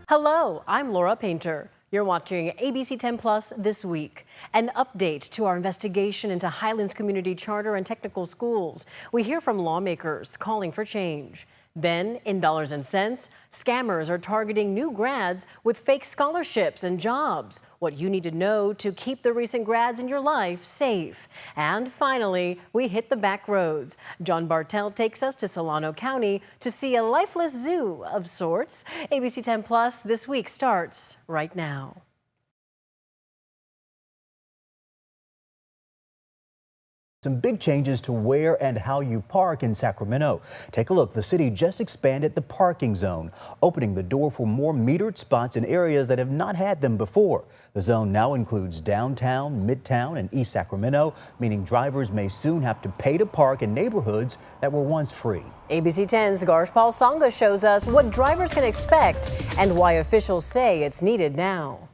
Hello, I'm Laura Painter. You're watching ABC10 Plus This Week. An update to our investigation into Highlands Community Charter and Technical Schools. We hear from lawmakers calling for change. Then, in dollars and cents, scammers are targeting new grads with fake scholarships and jobs. What you need to know to keep the recent grads in your life safe. And finally, we hit the back roads. John Bartel takes us to Solano County to see a lifeless zoo of sorts. ABC10 Plus This Week starts right now. Some big changes to where and how you park in Sacramento. Take a look. The city just expanded the parking zone, opening the door for more metered spots in areas that have not had them before. The zone now includes downtown, midtown, and East Sacramento, meaning drivers may soon have to pay to park in neighborhoods that were once free. ABC 10's Garshpal Sangha shows us what drivers can expect and why officials say it's needed now.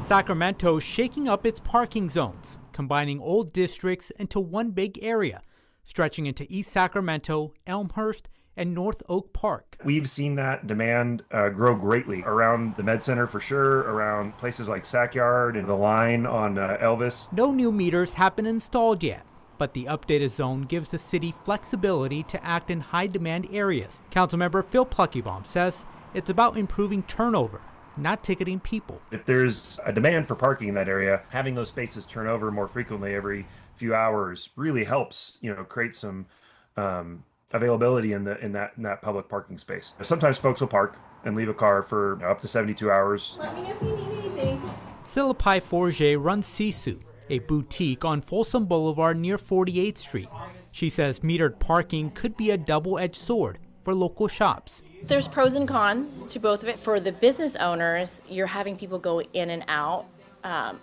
Sacramento shaking up its parking zones, combining old districts into one big area, stretching into East Sacramento, Elmhurst, and North Oak Park. We've seen that demand grow greatly around the Med Center for sure, around places like Sac Yard and the line on Elvis. No new meters have been installed yet, but the updated zone gives the city flexibility to act in high-demand areas. Councilmember Phil Pluckybaum says it's about improving turnover, not ticketing people. If there's a demand for parking in that area, having those spaces turn over more frequently every few hours really helps, create some availability in that public parking space. Sometimes folks will park and leave a car for up to 72 hours. Let me know if you need anything. Philippi Forget runs Sisu, a boutique on Folsom Boulevard near 48th Street. She says metered parking could be a double-edged sword for local shops. There's pros and cons to both of it. For the business owners, you're having people go in and out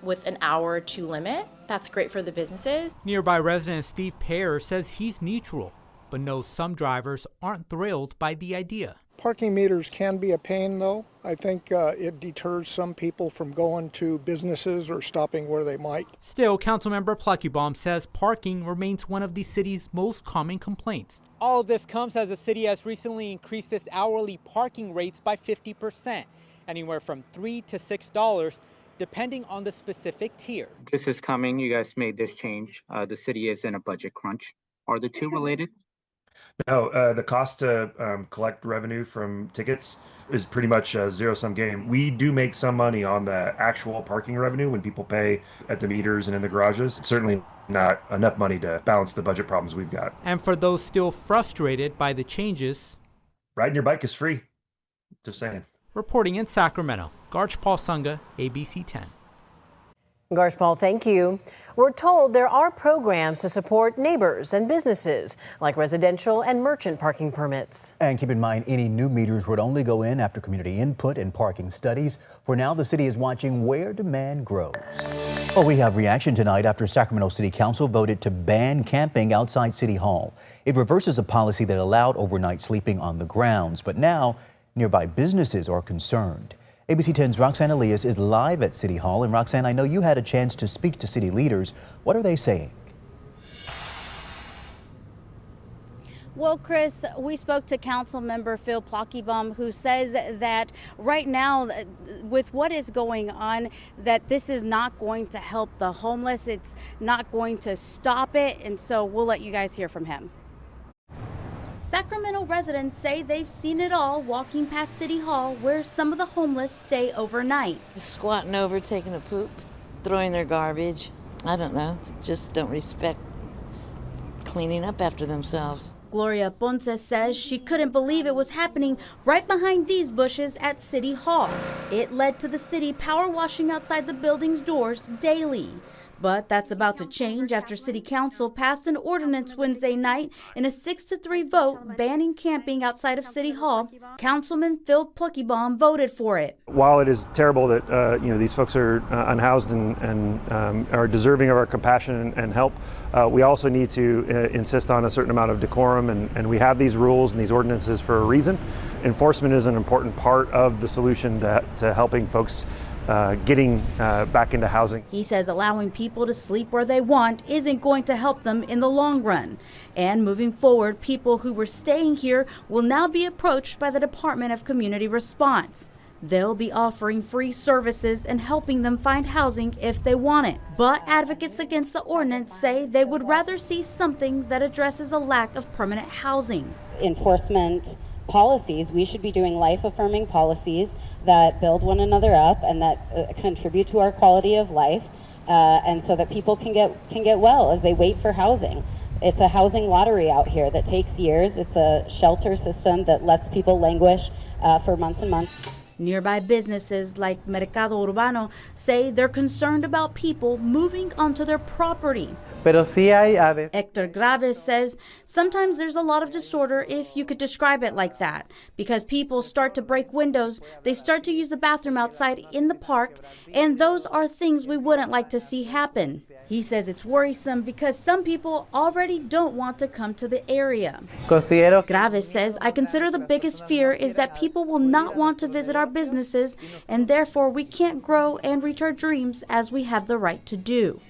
with an hour or two limit. That's great for the businesses. Nearby resident Steve Pear says he's neutral, but knows some drivers aren't thrilled by the idea. Parking meters can be a pain, though. I think it deters some people from going to businesses or stopping where they might. Still, Councilmember Pluckybaum says parking remains one of the city's most common complaints. All of this comes as the city has recently increased its hourly parking rates by 50%, anywhere from $3 to $6, depending on the specific tier. This is coming. You guys made this change. The city is in a budget crunch. Are the two related? No, the cost to collect revenue from tickets is pretty much a zero-sum game. We do make some money on the actual parking revenue when people pay at the meters and in the garages. It's certainly not enough money to balance the budget problems we've got. And for those still frustrated by the changes, riding your bike is free. Just saying. Reporting in Sacramento, Garshpal Sangha, ABC 10. Garshpal, thank you. We're told there are programs to support neighbors and businesses, like residential and merchant parking permits. And keep in mind, any new meters would only go in after community input and parking studies. For now, the city is watching where demand grows. Well, we have reaction tonight after Sacramento City Council voted to ban camping outside City Hall. It reverses a policy that allowed overnight sleeping on the grounds, but now nearby businesses are concerned. ABC 10's Roxanne Elias is live at City Hall. And Roxanne, I know you had a chance to speak to city leaders. What are they saying? Well, Chris, we spoke to Council Member Phil Pluckybaum, who says that right now, with what is going on, that this is not going to help the homeless. It's not going to stop it. And so we'll let you guys hear from him. Sacramento residents say they've seen it all walking past City Hall, where some of the homeless stay overnight. Squatting over, taking a poop, throwing their garbage. I don't know, just don't respect cleaning up after themselves. Gloria Ponce says she couldn't believe it was happening right behind these bushes at City Hall. It led to the city power washing outside the building's doors daily. But that's about to change after City Council passed an ordinance Wednesday night in a 6-3 vote banning camping outside of City Hall. Councilman Phil Pluckybaum voted for it. While it is terrible that these folks are unhoused and are deserving of our compassion and help, we also need to insist on a certain amount of decorum, and we have these rules and these ordinances for a reason. Enforcement is an important part of the solution to helping folks getting back into housing. He says allowing people to sleep where they want isn't going to help them in the long run. And moving forward, people who were staying here will now be approached by the Department of Community Response. They'll be offering free services and helping them find housing if they want it. But advocates against the ordinance say they would rather see something that addresses a lack of permanent housing. Enforcement policies, we should be doing life-affirming policies that build one another up and that contribute to our quality of life, and so that people can get well as they wait for housing. It's a housing lottery out here that takes years. It's a shelter system that lets people languish for months and months. Nearby businesses like Mercado Urbano say they're concerned about people moving onto their property. Hector Graves says sometimes there's a lot of disorder, if you could describe it like that, because people start to break windows, they start to use the bathroom outside in the park, and those are things we wouldn't like to see happen. He says it's worrisome because some people already don't want to come to the area. Graves says, I consider the biggest fear is that people will not want to visit our businesses, and therefore we can't grow and reach our dreams as we have the right to do.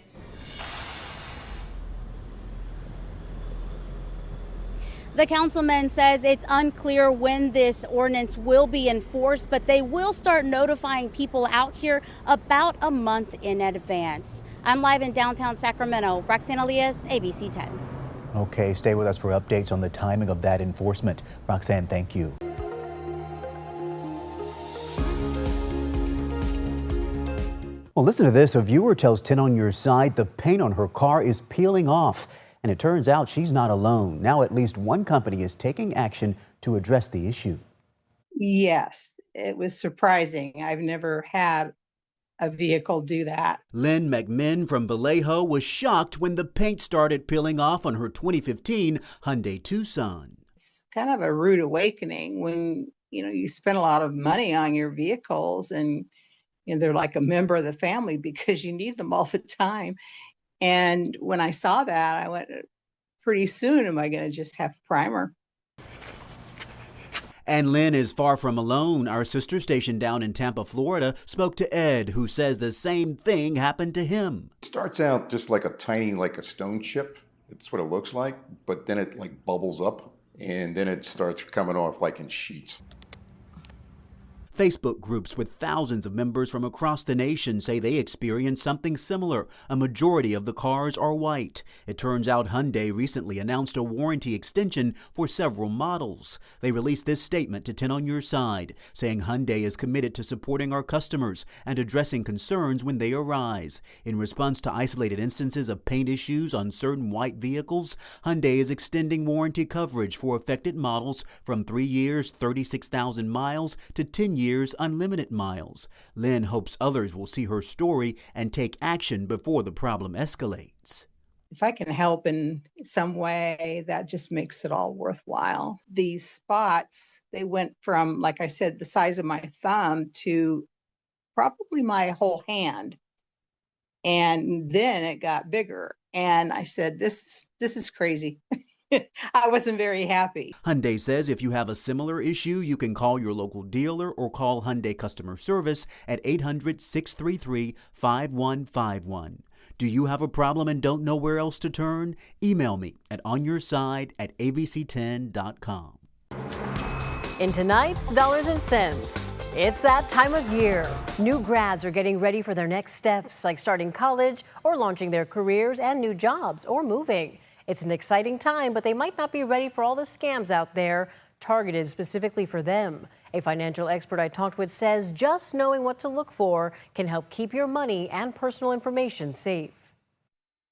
The councilman says it's unclear when this ordinance will be enforced, but they will start notifying people out here about a month in advance. I'm live in downtown Sacramento. Roxanne Elias, ABC 10. Okay, stay with us for updates on the timing of that enforcement. Roxanne, thank you. Well, listen to this. A viewer tells 10 on Your Side the paint on her car is peeling off. And it turns out she's not alone. Now at least one company is taking action to address the issue. Yes, it was surprising. I've never had a vehicle do that. Lynn McMinn from Vallejo was shocked when the paint started peeling off on her 2015 Hyundai Tucson. It's kind of a rude awakening when, you spend a lot of money on your vehicles and they're like a member of the family because you need them all the time. And when I saw that, I went, pretty soon, am I going to just have primer? And Lynn is far from alone. Our sister station down in Tampa, Florida, spoke to Ed, who says the same thing happened to him. It starts out just like a stone chip. It's what it looks like, but then it like bubbles up and then it starts coming off like in sheets. Facebook groups with thousands of members from across the nation say they experienced something similar. A majority of the cars are white. It turns out Hyundai recently announced a warranty extension for several models. They released this statement to 10 on Your Side, saying Hyundai is committed to supporting our customers and addressing concerns when they arise. In response to isolated instances of paint issues on certain white vehicles, Hyundai is extending warranty coverage for affected models from 3 years, 36,000 miles to 10 years, unlimited miles. Lynn hopes others will see her story and take action before the problem escalates. If I can help in some way, that just makes it all worthwhile. These spots, they went from, like I said, the size of my thumb to probably my whole hand. And then it got bigger. And I said, this is crazy. I wasn't very happy. Hyundai says if you have a similar issue, you can call your local dealer or call Hyundai customer service at 800-633-5151. Do you have a problem and don't know where else to turn? Email me at onyourside@abc10.com. In tonight's Dollars and Cents, it's that time of year. New grads are getting ready for their next steps, like starting college or launching their careers and new jobs or moving. It's an exciting time, but they might not be ready for all the scams out there targeted specifically for them. A financial expert I talked with says just knowing what to look for can help keep your money and personal information safe.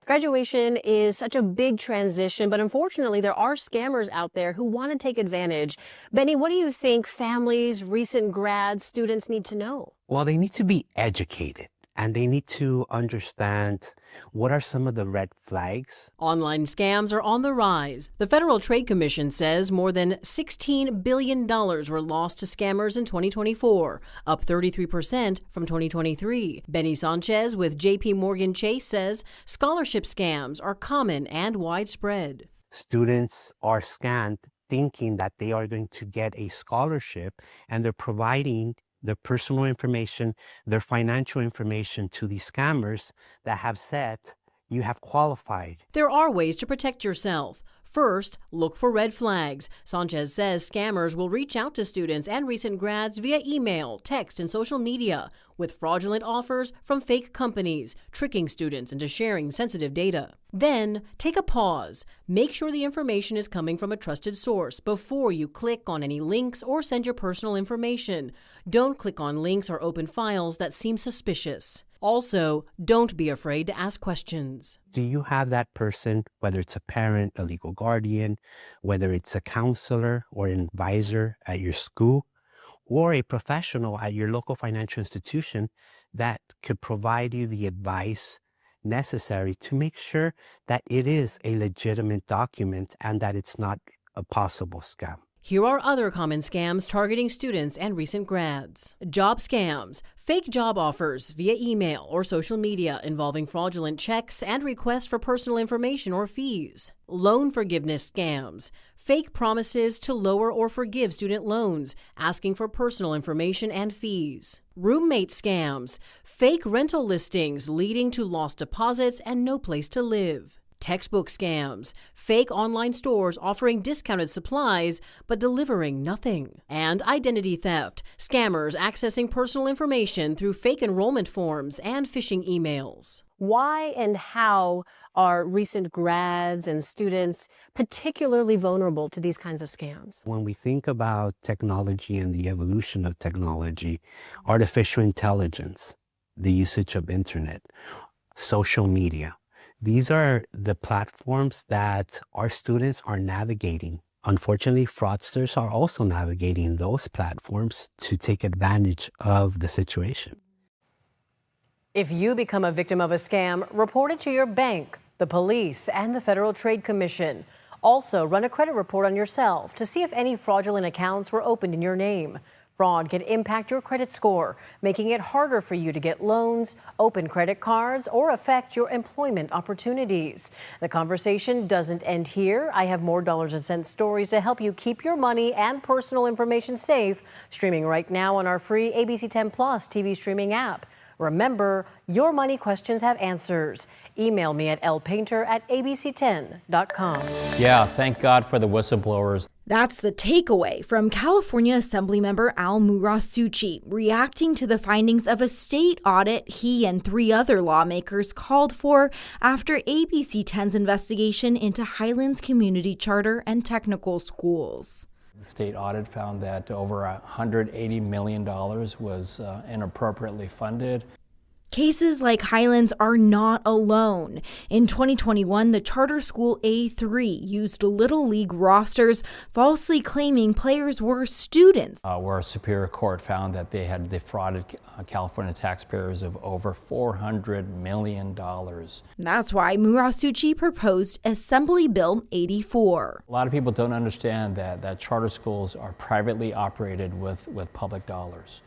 Graduation is such a big transition, but unfortunately there are scammers out there who want to take advantage. Benny, what do you think families, recent grads, students need to know? Well, they need to be educated and they need to understand what are some of the red flags. Online scams are on the rise. The Federal Trade Commission says more than $16 billion were lost to scammers in 2024, up 33% from 2023. Benny Sanchez with JP Morgan Chase says scholarship scams are common and widespread. Students are scammed thinking that they are going to get a scholarship, and they're providing their personal information, their financial information to these scammers that have said you have qualified. There are ways to protect yourself. First, look for red flags. Sanchez says scammers will reach out to students and recent grads via email, text, and social media with fraudulent offers from fake companies, tricking students into sharing sensitive data. Then, take a pause. Make sure the information is coming from a trusted source before you click on any links or send your personal information. Don't click on links or open files that seem suspicious. Also, don't be afraid to ask questions. Do you have that person, whether it's a parent, a legal guardian, whether it's a counselor or an advisor at your school, or a professional at your local financial institution that could provide you the advice necessary to make sure that it is a legitimate document and that it's not a possible scam? Here are other common scams targeting students and recent grads. Job scams, fake job offers via email or social media involving fraudulent checks and requests for personal information or fees. Loan forgiveness scams, fake promises to lower or forgive student loans, asking for personal information and fees. Roommate scams, fake rental listings leading to lost deposits and no place to live. Textbook scams, fake online stores offering discounted supplies but delivering nothing. And identity theft, scammers accessing personal information through fake enrollment forms and phishing emails. Why and how are recent grads and students particularly vulnerable to these kinds of scams? When we think about technology and the evolution of technology, artificial intelligence, the usage of internet, social media, these are the platforms that our students are navigating. Unfortunately, fraudsters are also navigating those platforms to take advantage of the situation. If you become a victim of a scam, report it to your bank, the police, and the Federal Trade Commission. Also, run a credit report on yourself to see if any fraudulent accounts were opened in your name. Fraud can impact your credit score, making it harder for you to get loans, open credit cards, or affect your employment opportunities. The conversation doesn't end here. I have more dollars and cents stories to help you keep your money and personal information safe, streaming right now on our free ABC10 Plus TV streaming app. Remember, your money questions have answers. Email me at lpainter@abc10.com. Yeah, thank God for the whistleblowers. That's the takeaway from California Assemblymember Al Murasuchi, reacting to the findings of a state audit he and 3 other lawmakers called for after ABC10's investigation into Highlands Community Charter and Technical Schools. The state audit found that over $180 million was inappropriately funded. Cases like Highlands are not alone. In 2021, the charter school A3 used Little League rosters, falsely claiming players were students. Where a Superior Court found that they had defrauded California taxpayers of over $400 million. That's why Murasuchi proposed Assembly Bill 84. A lot of people don't understand that charter schools are privately operated with public dollars.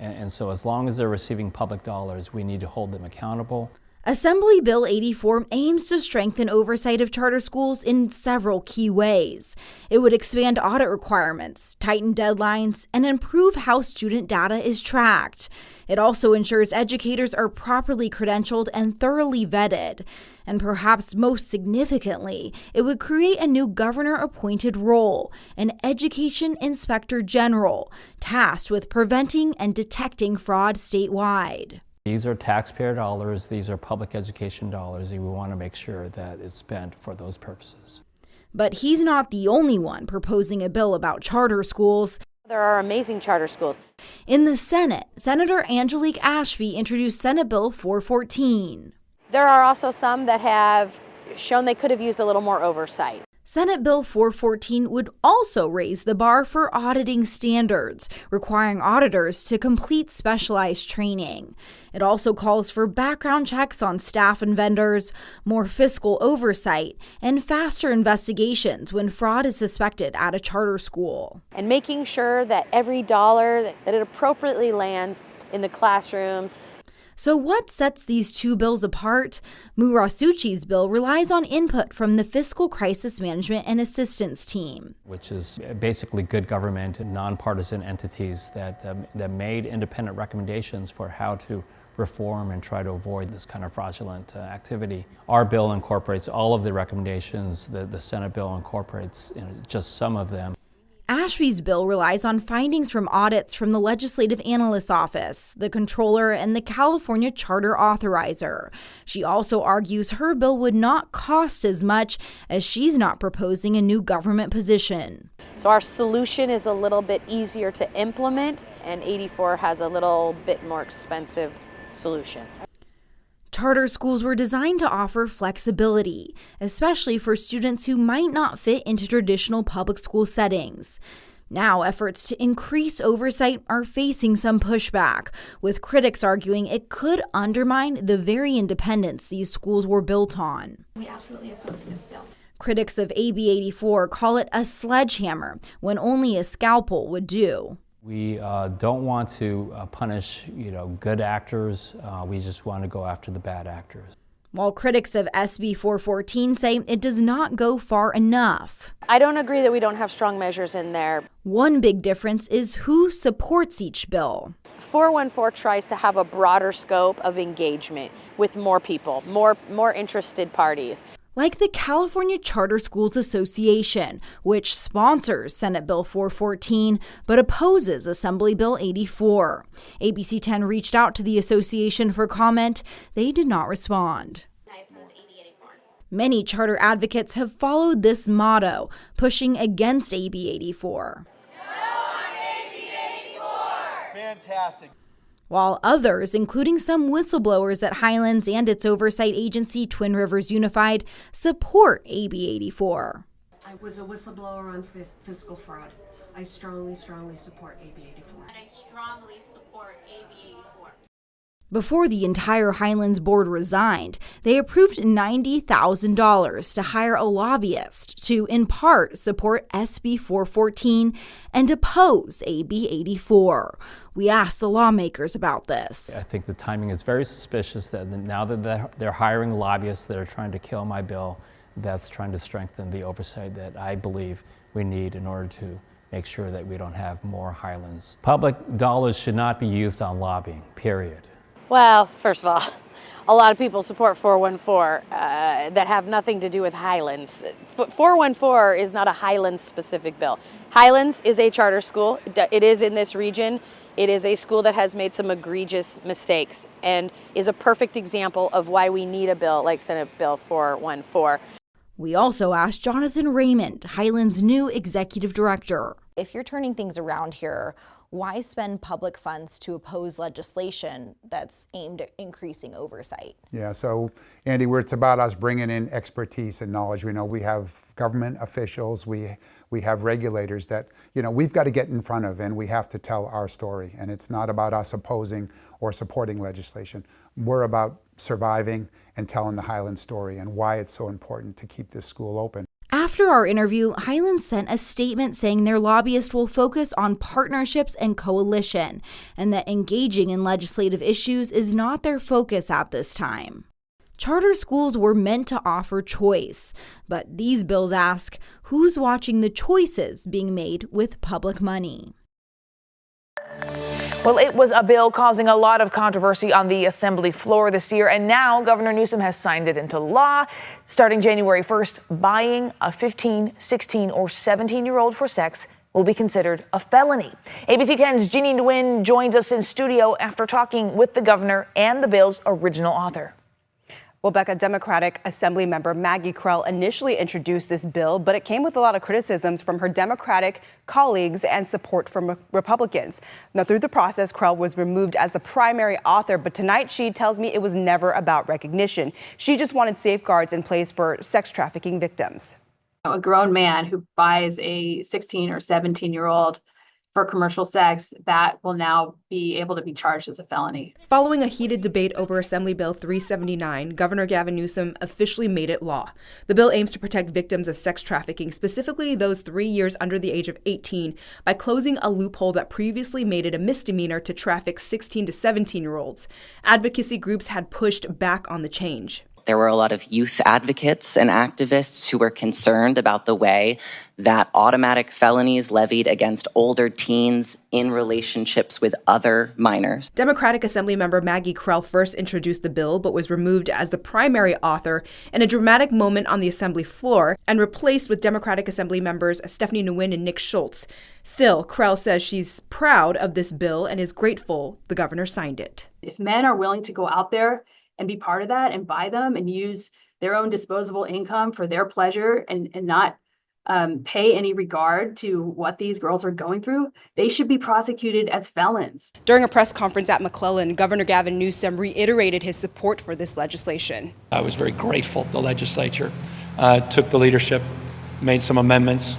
And so as long as they're receiving public dollars, we need to hold them accountable. Assembly Bill 84 aims to strengthen oversight of charter schools in several key ways. It would expand audit requirements, tighten deadlines, and improve how student data is tracked. It also ensures educators are properly credentialed and thoroughly vetted. And perhaps most significantly, it would create a new governor-appointed role, an Education Inspector General, tasked with preventing and detecting fraud statewide. These are taxpayer dollars, these are public education dollars, and we want to make sure that it's spent for those purposes. But he's not the only one proposing a bill about charter schools. There are amazing charter schools. In the Senate, Senator Angelique Ashby introduced Senate Bill 414. There are also some that have shown they could have used a little more oversight. Senate Bill 414 would also raise the bar for auditing standards, requiring auditors to complete specialized training. It also calls for background checks on staff and vendors, more fiscal oversight, and faster investigations when fraud is suspected at a charter school. And making sure that every dollar that it appropriately lands in the classrooms. So what sets these two bills apart? Murasuchi's bill relies on input from the Fiscal Crisis Management and Assistance Team, which is basically good government, nonpartisan entities that made independent recommendations for how to reform and try to avoid this kind of fraudulent activity. Our bill incorporates all of the recommendations. The Senate bill incorporates just some of them. Ashby's bill relies on findings from audits from the Legislative Analyst's Office, the Comptroller, and the California Charter Authorizer. She also argues her bill would not cost as much, as she's not proposing a new government position. So our solution is a little bit easier to implement, and 84 has a little bit more expensive solution. Charter schools were designed to offer flexibility, especially for students who might not fit into traditional public school settings. Now, efforts to increase oversight are facing some pushback, with critics arguing it could undermine the very independence these schools were built on. We absolutely oppose this bill. Critics of AB 84 call it a sledgehammer when only a scalpel would do. We don't want to punish, good actors. We just want to go after the bad actors. While critics of SB 414 say it does not go far enough. I don't agree that we don't have strong measures in there. One big difference is who supports each bill. 414 tries to have a broader scope of engagement with more people, more interested parties. Like the California Charter Schools Association, which sponsors Senate Bill 414 but opposes Assembly Bill 84. ABC 10 reached out to the association for comment. They did not respond. Many charter advocates have followed this motto, pushing against AB 84. Fantastic. While others, including some whistleblowers at Highlands and its oversight agency, Twin Rivers Unified, support AB 84. I was a whistleblower on fiscal fraud. I strongly support AB 84. And I strongly support AB 84. Before the entire Highlands board resigned, they approved $90,000 to hire a lobbyist to, in part, support SB 414 and oppose AB 84. We asked the lawmakers about this. I think the timing is very suspicious that now that they're hiring lobbyists that are trying to kill my bill, that's trying to strengthen the oversight that I believe we need in order to make sure that we don't have more Highlands. Public dollars should not be used on lobbying, period. Well, first of all, a lot of people support 414 that have nothing to do with Highlands. 414 is not a Highlands-specific bill. Highlands is a charter school. It is in this region. It is a school that has made some egregious mistakes and is a perfect example of why we need a bill like Senate Bill 414. We also asked Jonathan Raymond, Highlands' new executive director. If you're turning things around here, why spend public funds to oppose legislation that's aimed at increasing oversight? Yeah, so Andy, it's about us bringing in expertise and knowledge. We know we have government officials, we have regulators that, we've got to get in front of, and we have to tell our story. And it's not about us opposing or supporting legislation. We're about surviving and telling the Highlands story and why it's so important to keep this school open. After our interview, Highlands sent a statement saying their lobbyist will focus on partnerships and coalition, and that engaging in legislative issues is not their focus at this time. Charter schools were meant to offer choice, but these bills ask, who's watching the choices being made with public money? Well, it was a bill causing a lot of controversy on the Assembly floor this year, and now Governor Newsom has signed it into law. Starting January 1st, buying a 15, 16, or 17-year-old for sex will be considered a felony. ABC 10's Jeannie Nguyen joins us in studio after talking with the governor and the bill's original author. Well, Becca, Democratic Assembly member Maggie Krell initially introduced this bill, but it came with a lot of criticisms from her Democratic colleagues and support from Republicans. Now, through the process, Krell was removed as the primary author, but tonight she tells me it was never about recognition. She just wanted safeguards in place for sex trafficking victims. A grown man who buys a 16 or 17-year-old for commercial sex, that will now be able to be charged as a felony. Following a heated debate over Assembly Bill 379, Governor Gavin Newsom officially made it law. The bill aims to protect victims of sex trafficking, specifically those 3 years under the age of 18, by closing a loophole that previously made it a misdemeanor to traffic 16 to 17-year-olds. Advocacy groups had pushed back on the change. There were a lot of youth advocates and activists who were concerned about the way that automatic felonies levied against older teens in relationships with other minors. Democratic Assemblymember Maggie Krell first introduced the bill, but was removed as the primary author in a dramatic moment on the Assembly floor and replaced with Democratic Assembly members Stephanie Nguyen and Nick Schultz. Still, Krell says she's proud of this bill and is grateful the governor signed it. If men are willing to go out there and be part of that and buy them and use their own disposable income for their pleasure and not pay any regard to what these girls are going through, they should be prosecuted as felons. During a press conference at McClellan, Governor Gavin Newsom reiterated his support for this legislation. I was very grateful the legislature took the leadership, made some amendments,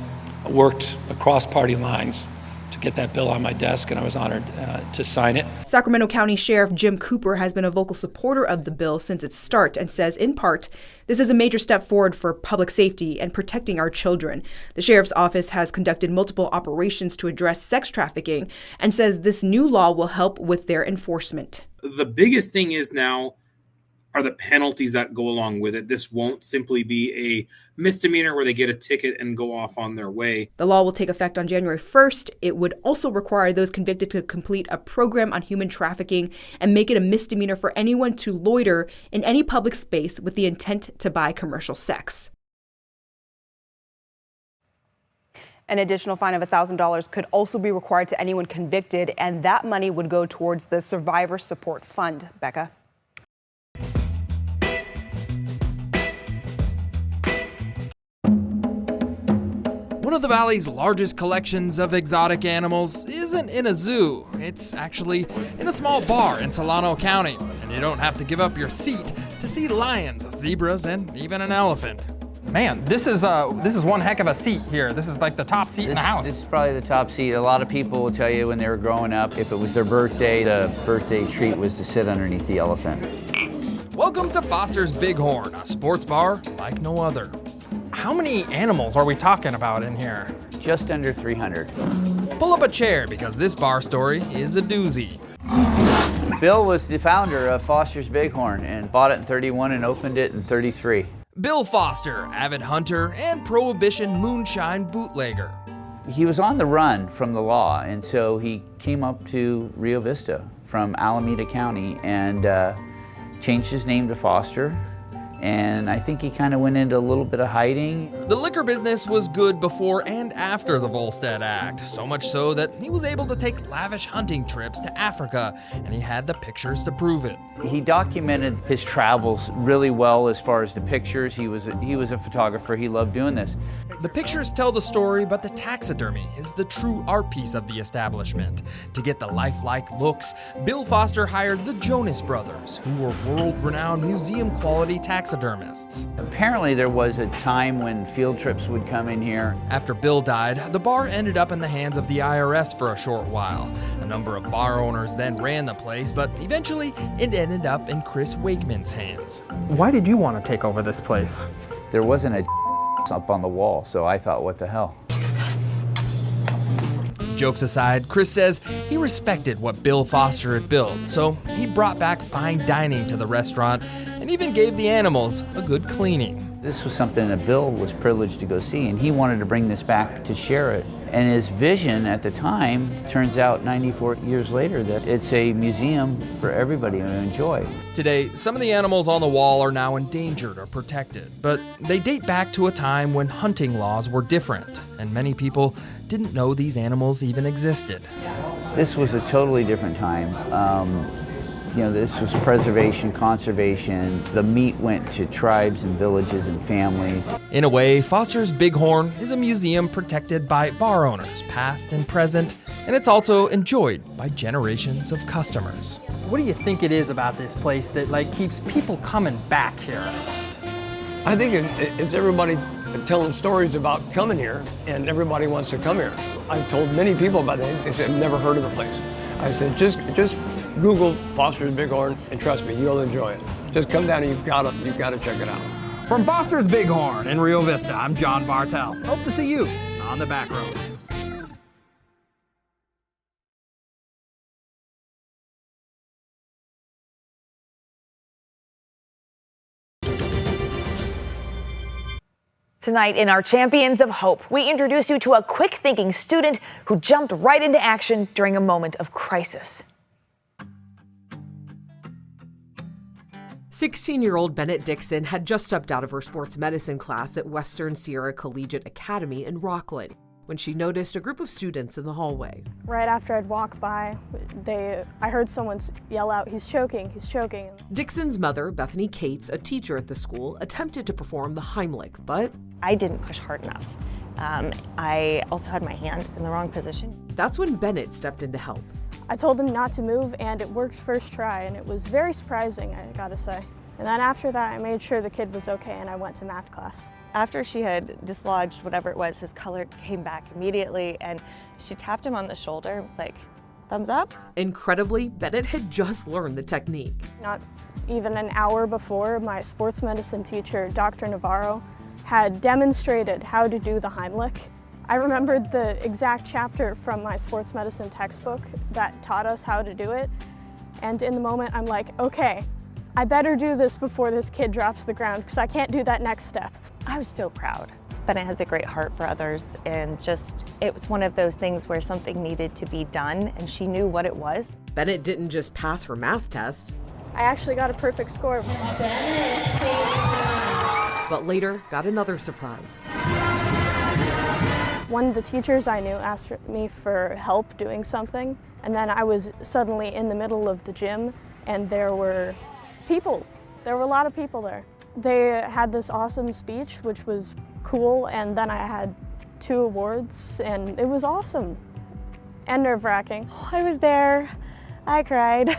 worked across party lines to get that bill on my desk, and I was honored to sign it. Sacramento County Sheriff Jim Cooper has been a vocal supporter of the bill since its start and says, in part, this is a major step forward for public safety and protecting our children. The sheriff's office has conducted multiple operations to address sex trafficking and says this new law will help with their enforcement. The biggest thing is now are the penalties that go along with it. This won't simply be a misdemeanor where they get a ticket and go off on their way. The law will take effect on January 1st. It would also require those convicted to complete a program on human trafficking and make it a misdemeanor for anyone to loiter in any public space with the intent to buy commercial sex. An additional fine of $1,000 could also be required to anyone convicted, and that money would go towards the Survivor Support Fund. Becca? One of the valley's largest collections of exotic animals isn't in a zoo. It's actually in a small bar in Solano County, and you don't have to give up your seat to see lions, zebras, and even an elephant. Man, this is one heck of a seat here. This is like the top seat in the house. This is probably the top seat. A lot of people will tell you when they were growing up, if it was their birthday, the birthday treat was to sit underneath the elephant. Welcome to Foster's Bighorn, a sports bar like no other. How many animals are we talking about in here? Just under 300. Pull up a chair because this bar story is a doozy. Bill was the founder of Foster's Bighorn and bought it in 31 and opened it in 33. Bill Foster, avid hunter and prohibition moonshine bootlegger. He was on the run from the law, and so he came up to Rio Vista from Alameda County and changed his name to Foster. And I think he kind of went into a little bit of hiding. The liquor business was good before and after the Volstead Act, so much so that he was able to take lavish hunting trips to Africa, and he had the pictures to prove it. He documented his travels really well as far as the pictures. He was a photographer. He loved doing this. The pictures tell the story, but the taxidermy is the true art piece of the establishment. To get the lifelike looks, Bill Foster hired the Jonas Brothers, who were world-renowned museum-quality taxidermists. Apparently there was a time when field trips would come in here. After Bill died, the bar ended up in the hands of the IRS for a short while. A number of bar owners then ran the place, but eventually it ended up in Chris Wakeman's hands. Why did you want to take over this place? There wasn't a up on the wall, so I thought, what the hell? Jokes aside, Chris says he respected what Bill Foster had built, so he brought back fine dining to the restaurant and even gave the animals a good cleaning. This was something that Bill was privileged to go see, and he wanted to bring this back to share it. And his vision at the time, turns out 94 years later, that it's a museum for everybody to enjoy. Today, some of the animals on the wall are now endangered or protected, but they date back to a time when hunting laws were different, and many people didn't know these animals even existed. This was a totally different time. This was preservation, conservation. The meat went to tribes and villages and families. In a way, Foster's Bighorn is a museum protected by bar owners, past and present, and it's also enjoyed by generations of customers. What do you think it is about this place that keeps people coming back here? I think it's everybody telling stories about coming here, and everybody wants to come here. I've told many people about it. They said, I've never heard of the place. I said, just Google Foster's Bighorn, and trust me, you'll enjoy it. Just come down and you've got to check it out. From Foster's Bighorn in Rio Vista, I'm John Bartel. Hope to see you on the back roads. Tonight in our Champions of Hope, we introduce you to a quick-thinking student who jumped right into action during a moment of crisis. 16-year-old Bennett Dixon had just stepped out of her sports medicine class at Western Sierra Collegiate Academy in Rockland when she noticed a group of students in the hallway. Right after I'd walked by, I heard someone yell out, "He's choking, he's choking." Dixon's mother, Bethany Cates, a teacher at the school, attempted to perform the Heimlich, but I didn't push hard enough. I also had my hand in the wrong position. That's when Bennett stepped in to help. I told him not to move, and it worked first try, and it was very surprising, I gotta say. And then after that, I made sure the kid was okay, and I went to math class. After she had dislodged whatever it was, his color came back immediately, and she tapped him on the shoulder and was like, "Thumbs up?" Incredibly, Bennett had just learned the technique. Not even an hour before, my sports medicine teacher, Dr. Navarro, had demonstrated how to do the Heimlich. I remembered the exact chapter from my sports medicine textbook that taught us how to do it. And in the moment, I'm like, okay, I better do this before this kid drops to the ground because I can't do that next step. I was so proud. Bennett has a great heart for others, and it was one of those things where something needed to be done, and she knew what it was. Bennett didn't just pass her math test. I actually got a perfect score. But later got another surprise. One of the teachers I knew asked me for help doing something, and then I was suddenly in the middle of the gym, and there were people. There were a lot of people there. They had this awesome speech, which was cool, and then I had 2 awards, and it was awesome and nerve-wracking. I was there. I cried.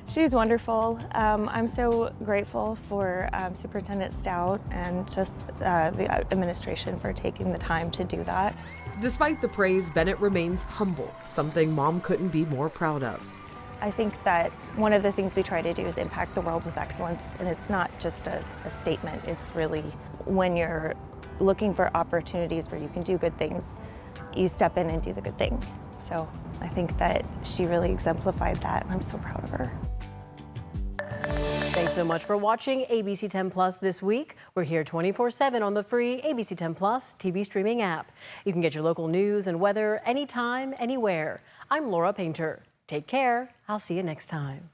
She's wonderful. I'm so grateful for Superintendent Stout and just the administration for taking the time to do that. Despite the praise, Bennett remains humble, something Mom couldn't be more proud of. I think that one of the things we try to do is impact the world with excellence, and it's not just a statement. It's really when you're looking for opportunities where you can do good things, you step in and do the good thing. So I think that she really exemplified that, and I'm so proud of her. Thanks so much for watching ABC 10 Plus this week. We're here 24/7 on the free ABC 10 Plus TV streaming app. You can get your local news and weather anytime, anywhere. I'm Laura Painter. Take care. I'll see you next time.